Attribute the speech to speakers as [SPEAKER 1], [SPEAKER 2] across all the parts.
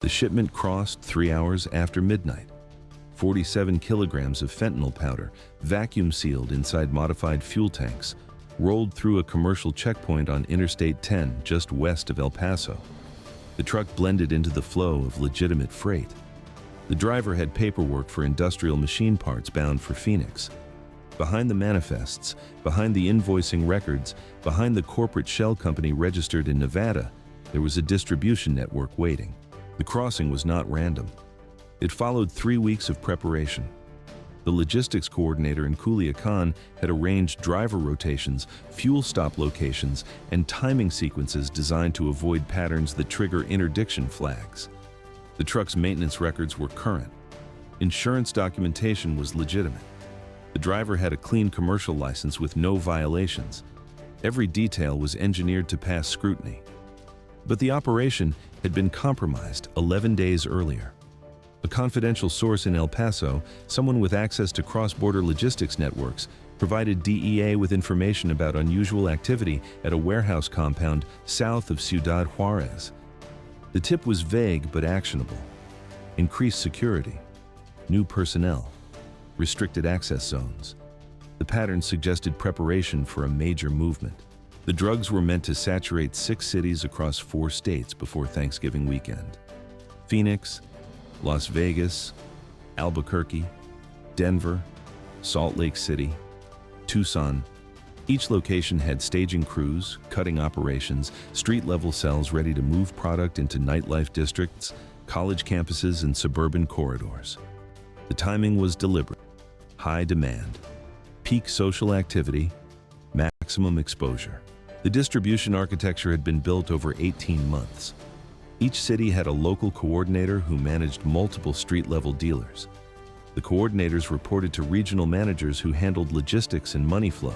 [SPEAKER 1] The shipment crossed 3 hours after midnight. 47 kilograms of fentanyl powder, vacuum-sealed inside modified fuel tanks, rolled through a commercial checkpoint on Interstate 10 just west of El Paso. The truck blended into the flow of legitimate freight. The driver had paperwork for industrial machine parts bound for Phoenix. Behind the manifests, behind the invoicing records, behind the corporate shell company registered in Nevada, there was a distribution network waiting. The crossing was not random. It followed 3 weeks of preparation. The logistics coordinator in Culiacan had arranged driver rotations, fuel stop locations, and timing sequences designed to avoid patterns that trigger interdiction flags. The truck's maintenance records were current. Insurance documentation was legitimate. The driver had a clean commercial license with no violations. Every detail was engineered to pass scrutiny. But the operation had been compromised 11 days earlier. A confidential source in El Paso, someone with access to cross-border logistics networks, provided DEA with information about unusual activity at a warehouse compound south of Ciudad Juarez. The tip was vague but actionable. Increased security, new personnel, restricted access zones. The pattern suggested preparation for a major movement. The drugs were meant to saturate 6 cities across 4 states before Thanksgiving weekend. Phoenix, Las Vegas, Albuquerque, Denver, Salt Lake City, Tucson. Each location had staging crews, cutting operations, street-level cells ready to move product into nightlife districts, college campuses, and suburban corridors. The timing was deliberate. High demand, peak social activity, maximum exposure. The distribution architecture had been built over 18 months. Each city had a local coordinator who managed multiple street-level dealers. The coordinators reported to regional managers who handled logistics and money flow.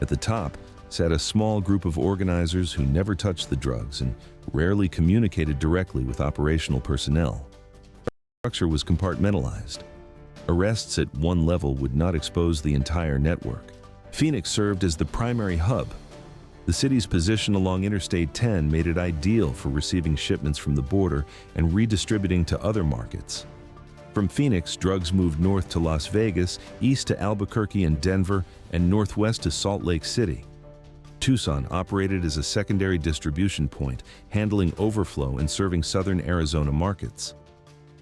[SPEAKER 1] At the top sat a small group of organizers who never touched the drugs and rarely communicated directly with operational personnel. The structure was compartmentalized. Arrests at one level would not expose the entire network. Phoenix served as the primary hub. The city's position along Interstate 10 made it ideal for receiving shipments from the border and redistributing to other markets. From Phoenix, drugs moved north to Las Vegas, east to Albuquerque and Denver, and northwest to Salt Lake City. Tucson operated as a secondary distribution point, handling overflow and serving southern Arizona markets.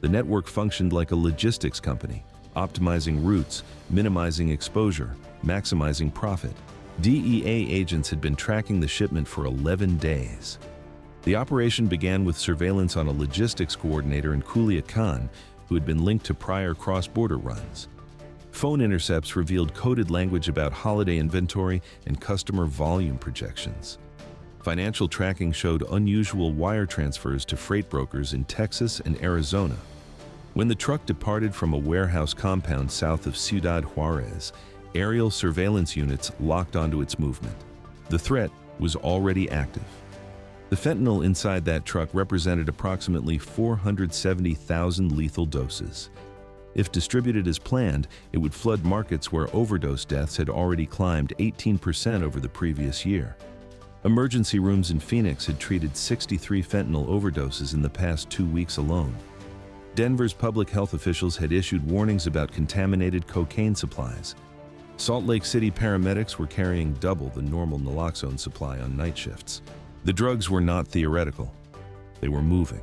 [SPEAKER 1] The network functioned like a logistics company, optimizing routes, minimizing exposure, maximizing profit. DEA agents had been tracking the shipment for 11 days. The operation began with surveillance on a logistics coordinator in Culiacan who had been linked to prior cross-border runs. Phone intercepts revealed coded language about holiday inventory and customer volume projections. Financial tracking showed unusual wire transfers to freight brokers in Texas and Arizona. When the truck departed from a warehouse compound south of Ciudad Juarez, aerial surveillance units locked onto its movement. The threat was already active. The fentanyl inside that truck represented approximately 470,000 lethal doses. If distributed as planned, it would flood markets where overdose deaths had already climbed 18% over the previous year. Emergency rooms in Phoenix had treated 63 fentanyl overdoses in the past 2 weeks alone. Denver's public health officials had issued warnings about contaminated cocaine supplies. Salt Lake City paramedics were carrying double the normal naloxone supply on night shifts. The drugs were not theoretical. They were moving.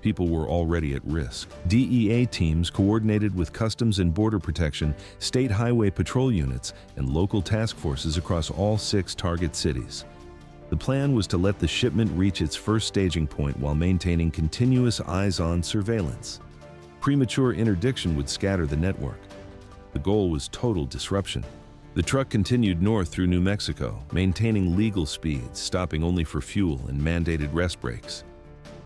[SPEAKER 1] People were already at risk. DEA teams coordinated with Customs and Border Protection, state highway patrol units, and local task forces across all 6 target cities. The plan was to let the shipment reach its first staging point while maintaining continuous eyes-on surveillance. Premature interdiction would scatter the network. The goal was total disruption. The truck continued north through New Mexico, maintaining legal speeds, stopping only for fuel and mandated rest breaks.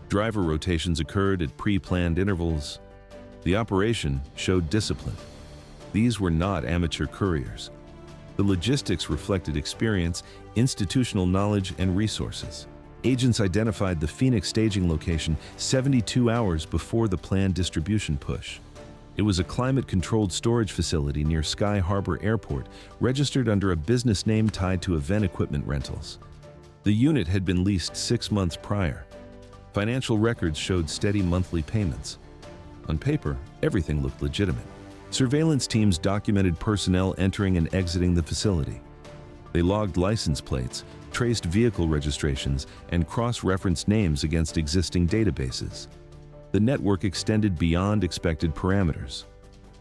[SPEAKER 1] Driver rotations occurred at pre-planned intervals. The operation showed discipline. These were not amateur couriers. The logistics reflected experience, institutional knowledge, and resources. Agents identified the Phoenix staging location 72 hours before the planned distribution push. It was a climate-controlled storage facility near Sky Harbor Airport, registered under a business name tied to event equipment rentals. The unit had been leased 6 months prior. Financial records showed steady monthly payments. On paper, everything looked legitimate. Surveillance teams documented personnel entering and exiting the facility. They logged license plates, traced vehicle registrations, and cross-referenced names against existing databases. The network extended beyond expected parameters.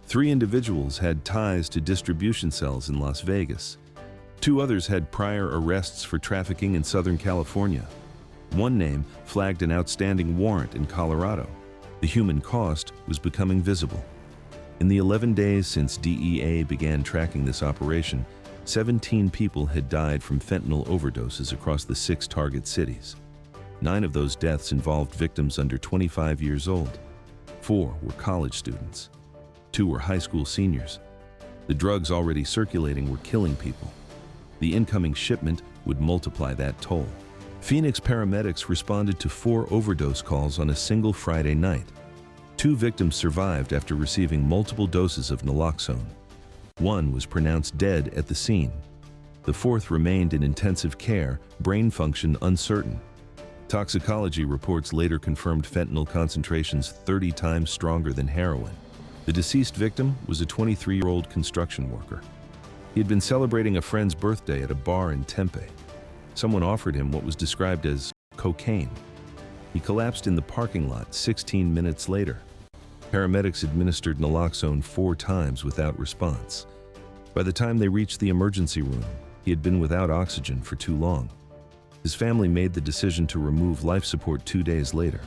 [SPEAKER 1] 3 individuals had ties to distribution cells in Las Vegas. 2 others had prior arrests for trafficking in Southern California. One name flagged an outstanding warrant in Colorado. The human cost was becoming visible. In the 11 days since DEA began tracking this operation, 17 people had died from fentanyl overdoses across the 6 target cities. 9 of those deaths involved victims under 25 years old. 4 were college students. 2 were high school seniors. The drugs already circulating were killing people. The incoming shipment would multiply that toll. Phoenix paramedics responded to 4 overdose calls on a single Friday night. 2 victims survived after receiving multiple doses of naloxone. 1 was pronounced dead at the scene. The 4th remained in intensive care, brain function uncertain. Toxicology reports later confirmed fentanyl concentrations 30 times stronger than heroin. The deceased victim was a 23-year-old construction worker. He had been celebrating a friend's birthday at a bar in Tempe. Someone offered him what was described as cocaine. He collapsed in the parking lot 16 minutes later. Paramedics administered naloxone 4 times without response. By the time they reached the emergency room, he had been without oxygen for too long. His family made the decision to remove life support 2 days later.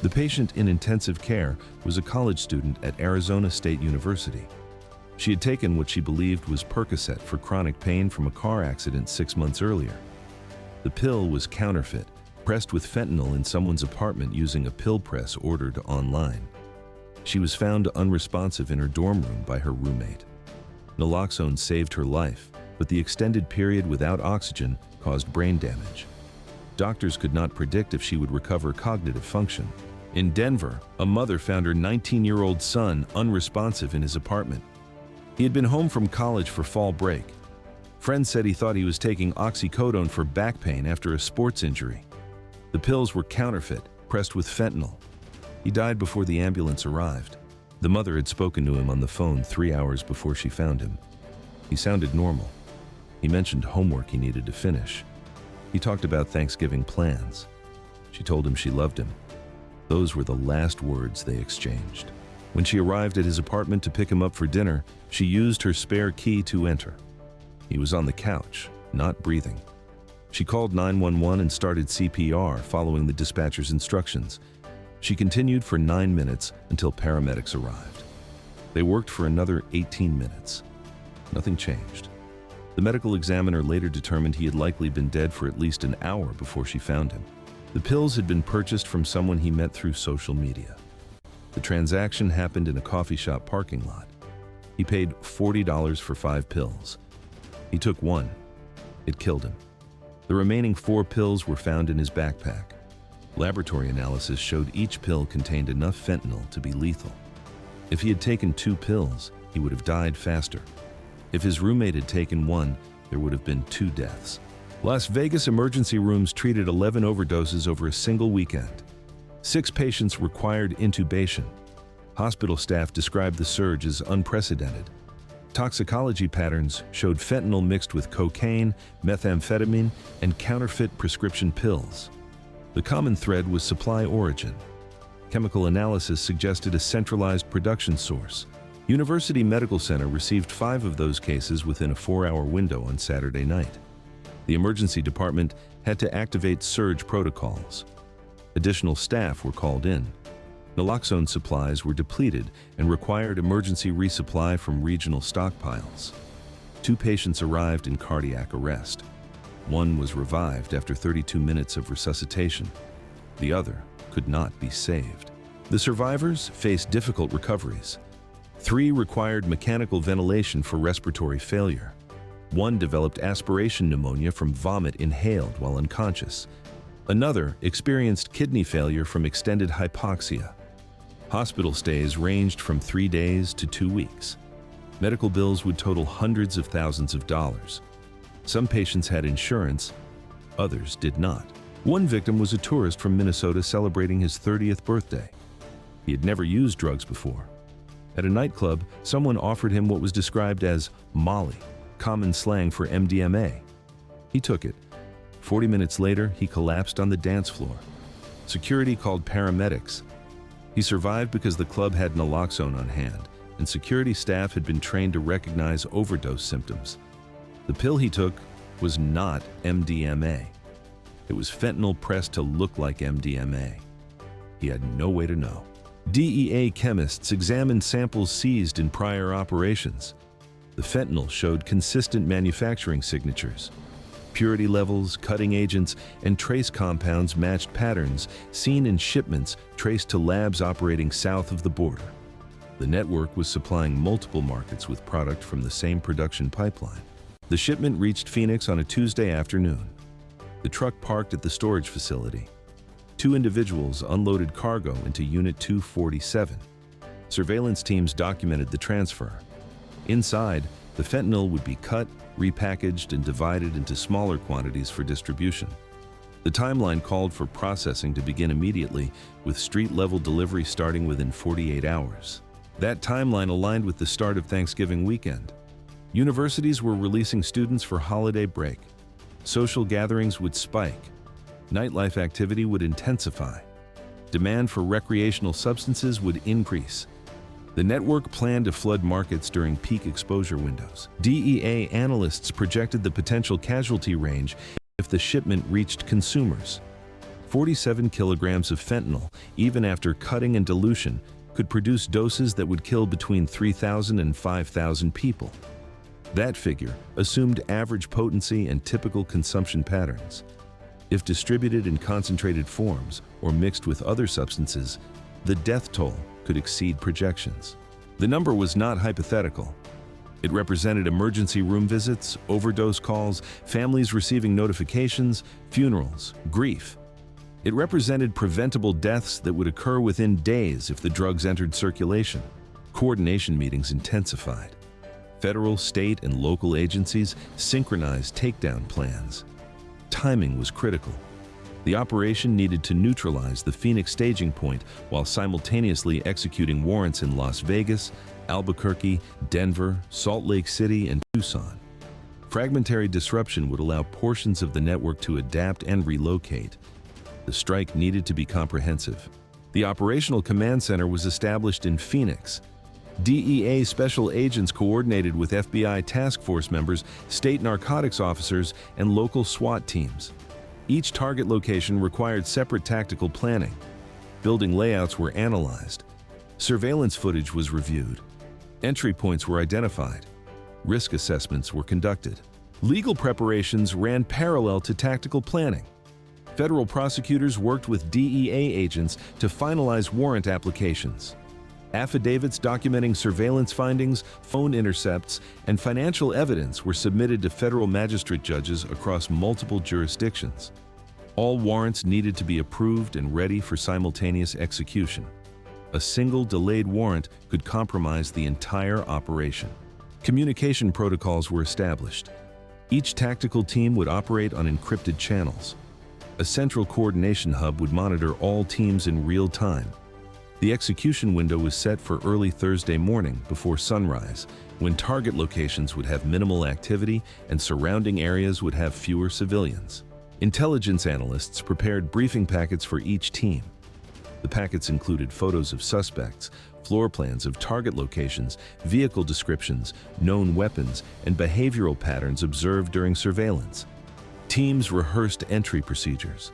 [SPEAKER 1] The patient in intensive care was a college student at Arizona State University. She had taken what she believed was Percocet for chronic pain from a car accident 6 months earlier. The pill was counterfeit, pressed with fentanyl in someone's apartment using a pill press ordered online. She was found unresponsive in her dorm room by her roommate. Naloxone saved her life, but the extended period without oxygen caused brain damage. Doctors could not predict if she would recover cognitive function. In Denver, a mother found her 19-year-old son unresponsive in his apartment. He had been home from college for fall break. Friends said he thought he was taking oxycodone for back pain after a sports injury. The pills were counterfeit, pressed with fentanyl. He died before the ambulance arrived. The mother had spoken to him on the phone 3 hours before she found him. He sounded normal. He mentioned homework he needed to finish. He talked about Thanksgiving plans. She told him she loved him. Those were the last words they exchanged. When she arrived at his apartment to pick him up for dinner, she used her spare key to enter. He was on the couch, not breathing. She called 911 and started CPR following the dispatcher's instructions. She continued for 9 minutes until paramedics arrived. They worked for another 18 minutes. Nothing changed. The medical examiner later determined he had likely been dead for at least an hour before she found him. The pills had been purchased from someone he met through social media. The transaction happened in a coffee shop parking lot. He paid $40 for 5 pills. He took 1. It killed him. The remaining 4 pills were found in his backpack. Laboratory analysis showed each pill contained enough fentanyl to be lethal. If he had taken 2 pills, he would have died faster. If his roommate had taken 1, there would have been 2 deaths. Las Vegas emergency rooms treated 11 overdoses over a single weekend. 6 patients required intubation. Hospital staff described the surge as unprecedented. Toxicology patterns showed fentanyl mixed with cocaine, methamphetamine, and counterfeit prescription pills. The common thread was supply origin. Chemical analysis suggested a centralized production source. University Medical Center received 5 of those cases within a 4-hour window on Saturday night. The emergency department had to activate surge protocols. Additional staff were called in. Naloxone supplies were depleted and required emergency resupply from regional stockpiles. 2 patients arrived in cardiac arrest. 1 was revived after 32 minutes of resuscitation. The other could not be saved. The survivors faced difficult recoveries. 3 required mechanical ventilation for respiratory failure. 1 developed aspiration pneumonia from vomit inhaled while unconscious. Another experienced kidney failure from extended hypoxia. Hospital stays ranged from 3 days to 2 weeks. Medical bills would total hundreds of thousands of dollars. Some patients had insurance, others did not. One victim was a tourist from Minnesota celebrating his 30th birthday. He had never used drugs before. At a nightclub, someone offered him what was described as Molly, common slang for MDMA. He took it. 40 minutes later, he collapsed on the dance floor. Security called paramedics. He survived because the club had naloxone on hand, and security staff had been trained to recognize overdose symptoms. The pill he took was not MDMA. It was fentanyl pressed to look like MDMA. He had no way to know. DEA chemists examined samples seized in prior operations. The fentanyl showed consistent manufacturing signatures. Purity levels, cutting agents, and trace compounds matched patterns seen in shipments traced to labs operating south of the border. The network was supplying multiple markets with product from the same production pipeline. The shipment reached Phoenix on a Tuesday afternoon. The truck parked at the storage facility. 2 individuals unloaded cargo into Unit 247. Surveillance teams documented the transfer. Inside, the fentanyl would be cut, repackaged, and divided into smaller quantities for distribution. The timeline called for processing to begin immediately, with street-level delivery starting within 48 hours. That timeline aligned with the start of Thanksgiving weekend. Universities were releasing students for holiday break. Social gatherings would spike. Nightlife activity would intensify. Demand for recreational substances would increase. The network planned to flood markets during peak exposure windows. DEA analysts projected the potential casualty range if the shipment reached consumers. 47 kilograms of fentanyl, even after cutting and dilution, could produce doses that would kill between 3,000 and 5,000 people. That figure assumed average potency and typical consumption patterns. If distributed in concentrated forms or mixed with other substances, the death toll could exceed projections. The number was not hypothetical. It represented emergency room visits, overdose calls, families receiving notifications, funerals, grief. It represented preventable deaths that would occur within days if the drugs entered circulation. Coordination meetings intensified. Federal, state, and local agencies synchronized takedown plans. Timing was critical. The operation needed to neutralize the Phoenix staging point while simultaneously executing warrants in Las Vegas, Albuquerque, Denver, Salt Lake City, and Tucson. Fragmentary disruption would allow portions of the network to adapt and relocate. The strike needed to be comprehensive. The Operational Command Center was established in Phoenix. DEA special agents coordinated with FBI task force members, state narcotics officers, and local SWAT teams. Each target location required separate tactical planning. Building layouts were analyzed. Surveillance footage was reviewed. Entry points were identified. Risk assessments were conducted. Legal preparations ran parallel to tactical planning. Federal prosecutors worked with DEA agents to finalize warrant applications. Affidavits documenting surveillance findings, phone intercepts, and financial evidence were submitted to federal magistrate judges across multiple jurisdictions. All warrants needed to be approved and ready for simultaneous execution. A single delayed warrant could compromise the entire operation. Communication protocols were established. Each tactical team would operate on encrypted channels. A central coordination hub would monitor all teams in real time. The execution window was set for early Thursday morning before sunrise, when target locations would have minimal activity and surrounding areas would have fewer civilians. Intelligence analysts prepared briefing packets for each team. The packets included photos of suspects, floor plans of target locations, vehicle descriptions, known weapons, and behavioral patterns observed during surveillance. Teams rehearsed entry procedures.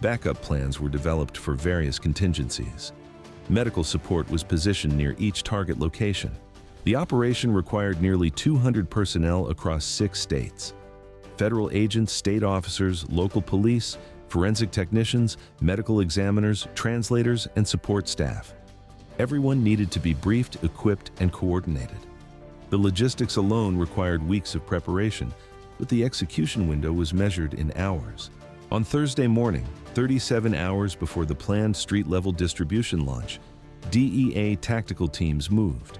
[SPEAKER 1] Backup plans were developed for various contingencies. Medical support was positioned near each target location. The operation required nearly 200 personnel across 6 states. Federal agents, state officers, local police, forensic technicians, medical examiners, translators, and support staff. Everyone needed to be briefed, equipped, and coordinated. The logistics alone required weeks of preparation, but the execution window was measured in hours. On Thursday morning, 37 hours before the planned street-level distribution launch, DEA tactical teams moved.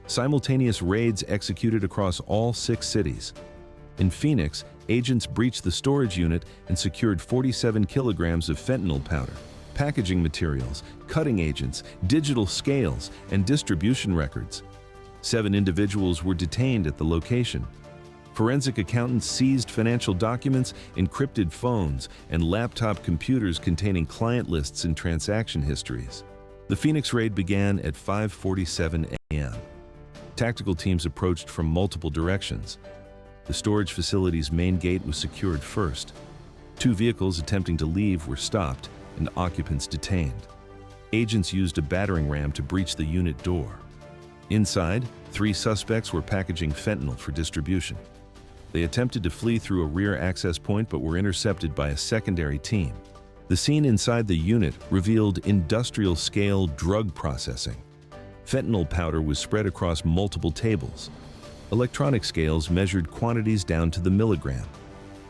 [SPEAKER 1] Simultaneous raids executed across all 6 cities. In Phoenix, agents breached the storage unit and secured 47 kilograms of fentanyl powder, packaging materials, cutting agents, digital scales, and distribution records. 7 individuals were detained at the location. Forensic accountants seized financial documents, encrypted phones, and laptop computers containing client lists and transaction histories. The Phoenix raid began at 5:47 a.m. Tactical teams approached from multiple directions. The storage facility's main gate was secured first. 2 vehicles attempting to leave were stopped and occupants detained. Agents used a battering ram to breach the unit door. Inside, 3 suspects were packaging fentanyl for distribution. They attempted to flee through a rear access point but were intercepted by a secondary team. The scene inside the unit revealed industrial-scale drug processing. Fentanyl powder was spread across multiple tables. Electronic scales measured quantities down to the milligram.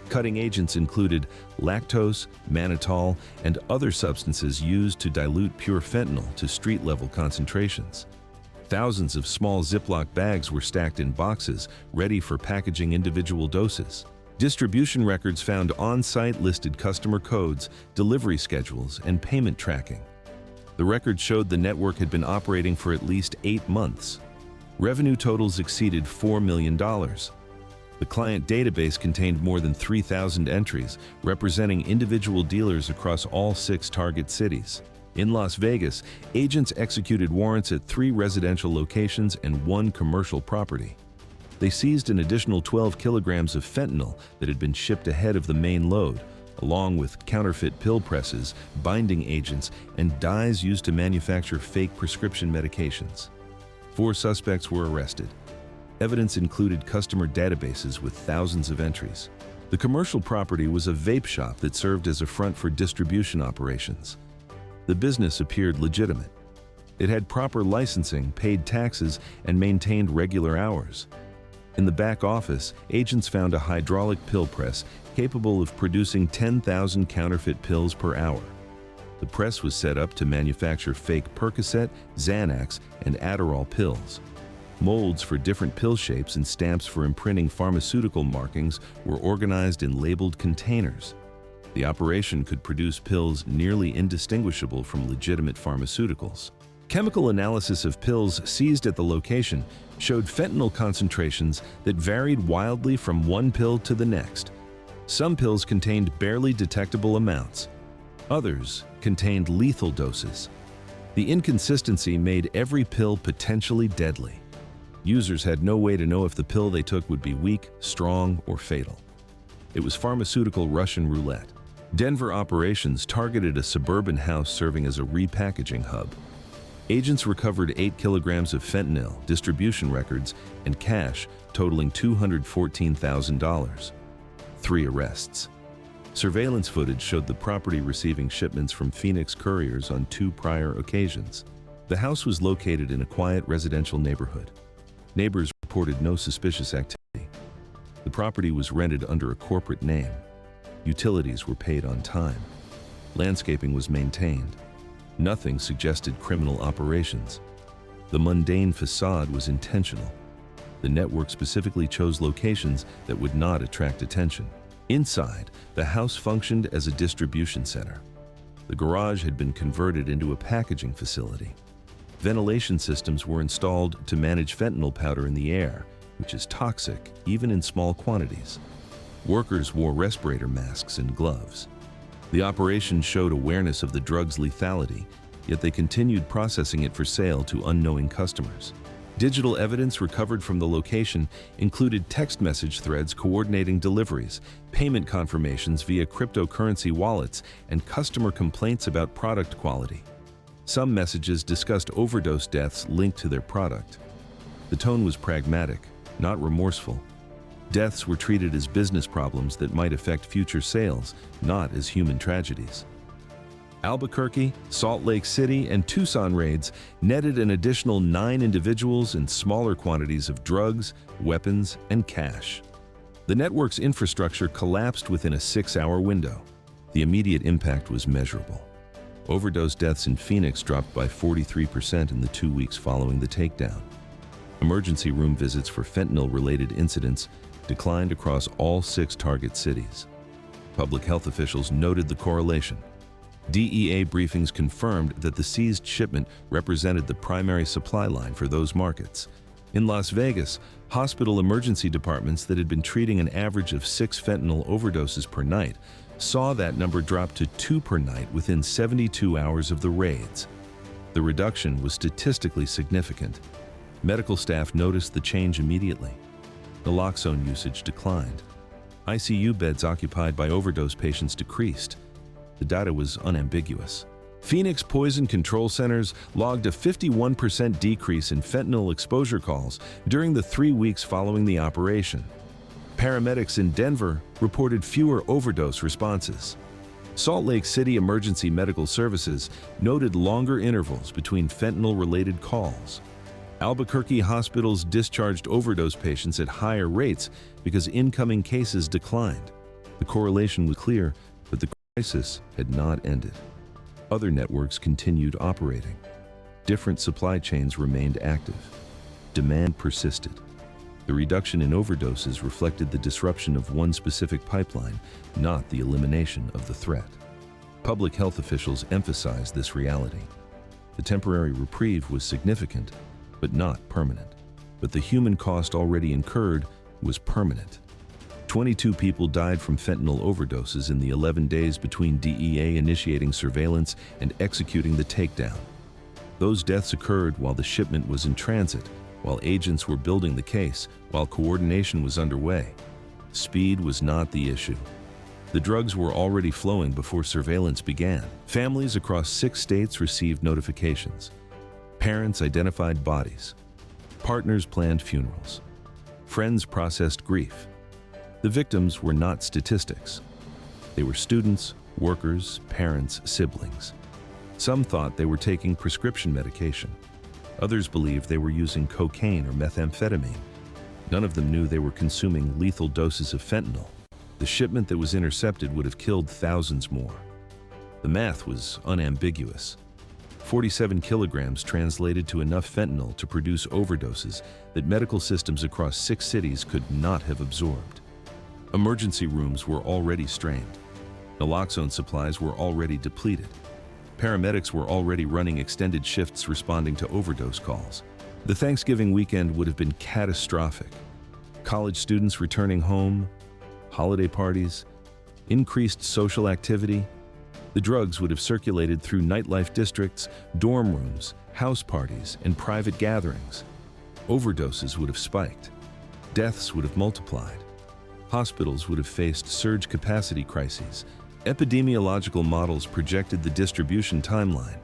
[SPEAKER 1] Cutting agents included lactose, mannitol, and other substances used to dilute pure fentanyl to street-level concentrations. Thousands of small Ziploc bags were stacked in boxes, ready for packaging individual doses. Distribution records found on-site listed customer codes, delivery schedules, and payment tracking. The record showed the network had been operating for at least 8 months. Revenue totals exceeded $4 million. The client database contained more than 3,000 entries, representing individual dealers across all 6 target cities. In Las Vegas, agents executed warrants at 3 residential locations and 1 commercial property. They seized an additional 12 kilograms of fentanyl that had been shipped ahead of the main load, along with counterfeit pill presses, binding agents, and dyes used to manufacture fake prescription medications. 4 suspects were arrested. Evidence included customer databases with thousands of entries. The commercial property was a vape shop that served as a front for distribution operations. The business appeared legitimate. It had proper licensing, paid taxes, and maintained regular hours. In the back office, agents found a hydraulic pill press capable of producing 10,000 counterfeit pills per hour. The press was set up to manufacture fake Percocet, Xanax, and Adderall pills. Molds for different pill shapes and stamps for imprinting pharmaceutical markings were organized in labeled containers. The operation could produce pills nearly indistinguishable from legitimate pharmaceuticals. Chemical analysis of pills seized at the location showed fentanyl concentrations that varied wildly from one pill to the next. Some pills contained barely detectable amounts. Others contained lethal doses. The inconsistency made every pill potentially deadly. Users had no way to know if the pill they took would be weak, strong, or fatal. It was pharmaceutical Russian roulette. Denver operations targeted a suburban house serving as a repackaging hub. Agents recovered 8 kilograms of fentanyl, distribution records, and cash totaling $214,000. 3 arrests. Surveillance footage showed the property receiving shipments from Phoenix couriers on 2 prior occasions. The house was located in a quiet residential neighborhood. Neighbors reported no suspicious activity. The property was rented under a corporate name. Utilities were paid on time. Landscaping was maintained. Nothing suggested criminal operations. The mundane facade was intentional. The network specifically chose locations that would not attract attention. Inside, the house functioned as a distribution center. The garage had been converted into a packaging facility. Ventilation systems were installed to manage fentanyl powder in the air, which is toxic even in small quantities. Workers wore respirator masks and gloves. The operation showed awareness of the drug's lethality, yet they continued processing it for sale to unknowing customers. Digital evidence recovered from the location included text message threads coordinating deliveries, payment confirmations via cryptocurrency wallets, and customer complaints about product quality. Some messages discussed overdose deaths linked to their product. The tone was pragmatic, not remorseful. Deaths were treated as business problems that might affect future sales, not as human tragedies. Albuquerque, Salt Lake City, and Tucson raids netted an additional 9 individuals and smaller quantities of drugs, weapons, and cash. The network's infrastructure collapsed within a 6-hour window. The immediate impact was measurable. Overdose deaths in Phoenix dropped by 43% in the 2 weeks following the takedown. Emergency room visits for fentanyl-related incidents declined across all 6 target cities. Public health officials noted the correlation. DEA briefings confirmed that the seized shipment represented the primary supply line for those markets. In Las Vegas, hospital emergency departments that had been treating an average of 6 fentanyl overdoses per night saw that number drop to 2 per night within 72 hours of the raids. The reduction was statistically significant. Medical staff noticed the change immediately. Naloxone usage declined. ICU beds occupied by overdose patients decreased. The data was unambiguous. Phoenix Poison Control Centers logged a 51% decrease in fentanyl exposure calls during the 3 weeks following the operation. Paramedics in Denver reported fewer overdose responses. Salt Lake City Emergency Medical Services noted longer intervals between fentanyl-related calls. Albuquerque hospitals discharged overdose patients at higher rates because incoming cases declined. The correlation was clear, but the crisis had not ended. Other networks continued operating. Different supply chains remained active. Demand persisted. The reduction in overdoses reflected the disruption of one specific pipeline, not the elimination of the threat. Public health officials emphasized this reality. The temporary reprieve was significant, but not permanent. But the human cost already incurred was permanent. 22 people died from fentanyl overdoses in the 11 days between DEA initiating surveillance and executing the takedown. Those deaths occurred while the shipment was in transit, while agents were building the case, while coordination was underway. Speed was not the issue. The drugs were already flowing before surveillance began. Families across 6 states received notifications. Parents identified bodies. Partners planned funerals. Friends processed grief. The victims were not statistics. They were students, workers, parents, siblings. Some thought they were taking prescription medication. Others believed they were using cocaine or methamphetamine. None of them knew they were consuming lethal doses of fentanyl. The shipment that was intercepted would have killed thousands more. The math was unambiguous. 47 kilograms translated to enough fentanyl to produce overdoses that medical systems across 6 cities could not have absorbed. Emergency rooms were already strained. Naloxone supplies were already depleted. Paramedics were already running extended shifts responding to overdose calls. The Thanksgiving weekend would have been catastrophic. College students returning home, holiday parties, increased social activity. The drugs would have circulated through nightlife districts, dorm rooms, house parties, and private gatherings. Overdoses would have spiked. Deaths would have multiplied. Hospitals would have faced surge capacity crises. Epidemiological models projected the distribution timeline.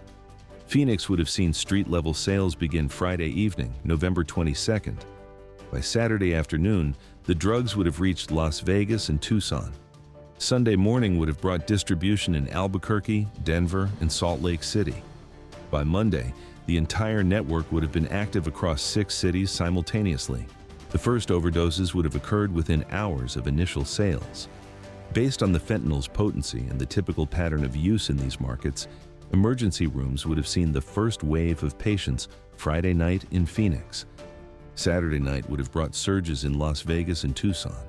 [SPEAKER 1] Phoenix would have seen street-level sales begin Friday evening, November 22nd. By Saturday afternoon, the drugs would have reached Las Vegas and Tucson. Sunday morning would have brought distribution in Albuquerque, Denver, and Salt Lake City. By Monday, the entire network would have been active across 6 cities simultaneously. The first overdoses would have occurred within hours of initial sales. Based on the fentanyl's potency and the typical pattern of use in these markets, emergency rooms would have seen the first wave of patients Friday night in Phoenix. Saturday night would have brought surges in Las Vegas and Tucson.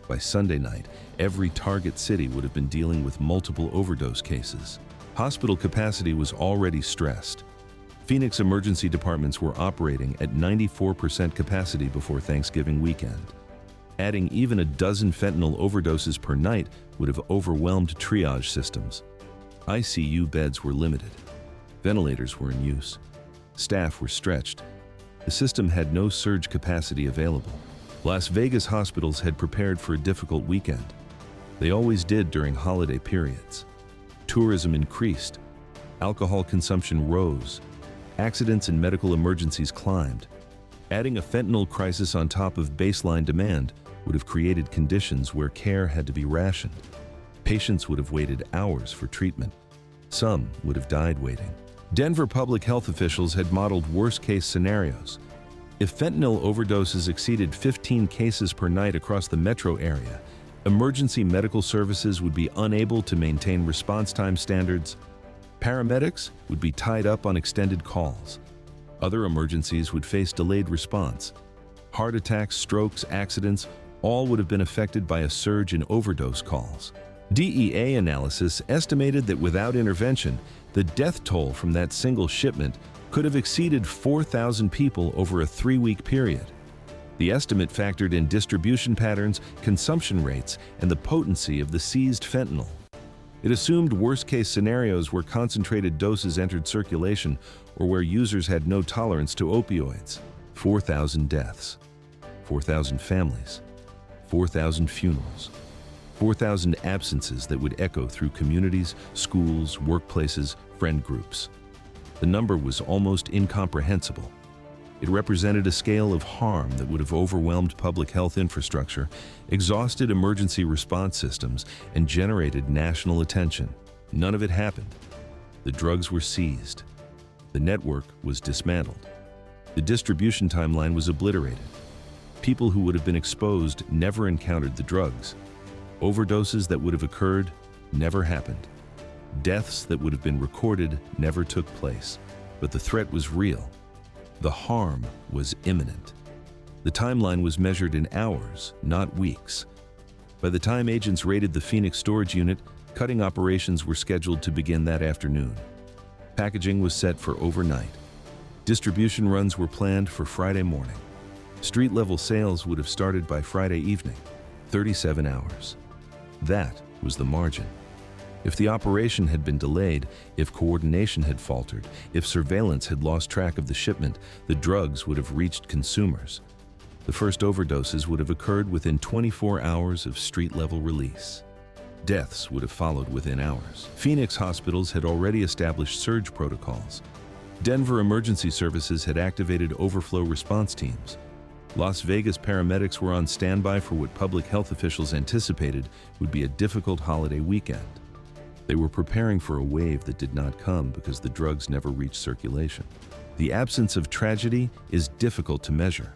[SPEAKER 1] By Sunday night, every target city would have been dealing with multiple overdose cases. Hospital capacity was already stressed. Phoenix emergency departments were operating at 94% capacity before Thanksgiving weekend. Adding even a dozen fentanyl overdoses per night would have overwhelmed triage systems. ICU beds were limited. Ventilators were in use. Staff were stretched. The system had no surge capacity available. Las Vegas hospitals had prepared for a difficult weekend. They always did during holiday periods. Tourism increased. Alcohol consumption rose. Accidents and medical emergencies climbed. Adding a fentanyl crisis on top of baseline demand would have created conditions where care had to be rationed. Patients would have waited hours for treatment. Some would have died waiting. Denver public health officials had modeled worst-case scenarios. If fentanyl overdoses exceeded 15 cases per night across the metro area, emergency medical services would be unable to maintain response time standards. Paramedics would be tied up on extended calls. Other emergencies would face delayed response. Heart attacks, strokes, accidents, all would have been affected by a surge in overdose calls. DEA analysis estimated that without intervention, the death toll from that single shipment could have exceeded 4,000 people over a 3-week period. The estimate factored in distribution patterns, consumption rates, and the potency of the seized fentanyl. It assumed worst-case scenarios where concentrated doses entered circulation or where users had no tolerance to opioids. 4,000 deaths, 4,000 families, 4,000 funerals, 4,000 absences that would echo through communities, schools, workplaces, friend groups. The number was almost incomprehensible. It represented a scale of harm that would have overwhelmed public health infrastructure, exhausted emergency response systems, and generated national attention. None of it happened. The drugs were seized. The network was dismantled. The distribution timeline was obliterated. People who would have been exposed never encountered the drugs. Overdoses that would have occurred never happened. Deaths that would have been recorded never took place. But the threat was real. The harm was imminent. The timeline was measured in hours, not weeks. By the time agents raided the Phoenix storage unit, cutting operations were scheduled to begin that afternoon. Packaging was set for overnight. Distribution runs were planned for Friday morning. Street-level sales would have started by Friday evening, 37 hours. That was the margin. If the operation had been delayed, if coordination had faltered, if surveillance had lost track of the shipment, the drugs would have reached consumers. The first overdoses would have occurred within 24 hours of street-level release. Deaths would have followed within hours. Phoenix hospitals had already established surge protocols. Denver emergency services had activated overflow response teams. Las Vegas paramedics were on standby for what public health officials anticipated would be a difficult holiday weekend. They were preparing for a wave that did not come because the drugs never reached circulation. The absence of tragedy is difficult to measure.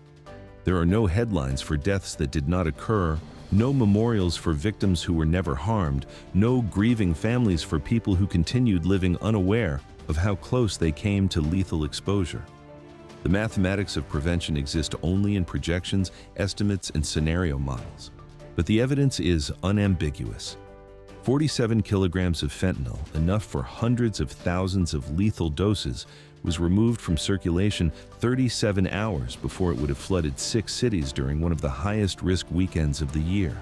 [SPEAKER 1] There are no headlines for deaths that did not occur, no memorials for victims who were never harmed, no grieving families for people who continued living unaware of how close they came to lethal exposure. The mathematics of prevention exist only in projections, estimates, and scenario models. But the evidence is unambiguous. 47 kilograms of fentanyl, enough for hundreds of thousands of lethal doses, was removed from circulation 37 hours before it would have flooded 6 cities during one of the highest-risk weekends of the year.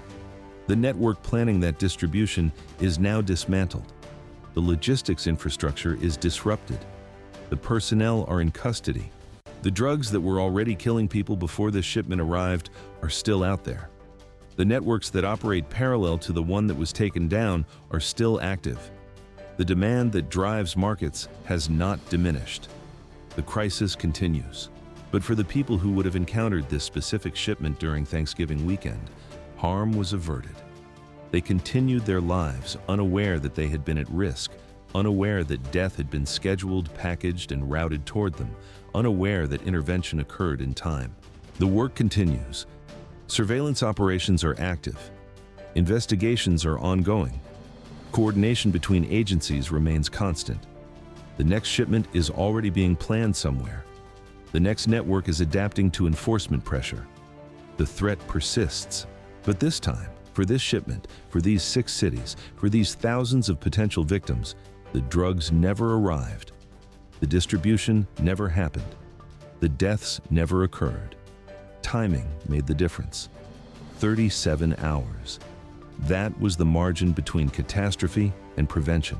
[SPEAKER 1] The network planning that distribution is now dismantled. The logistics infrastructure is disrupted. The personnel are in custody. The drugs that were already killing people before this shipment arrived are still out there. The networks that operate parallel to the one that was taken down are still active. The demand that drives markets has not diminished. The crisis continues. But for the people who would have encountered this specific shipment during Thanksgiving weekend, harm was averted. They continued their lives unaware that they had been at risk, unaware that death had been scheduled, packaged, and routed toward them, unaware that intervention occurred in time. The work continues. Surveillance operations are active. Investigations are ongoing. Coordination between agencies remains constant. The next shipment is already being planned somewhere. The next network is adapting to enforcement pressure. The threat persists. But this time, for this shipment, for these 6 cities, for these thousands of potential victims, the drugs never arrived. The distribution never happened. The deaths never occurred. Timing made the difference. 37 hours. That was the margin between catastrophe and prevention.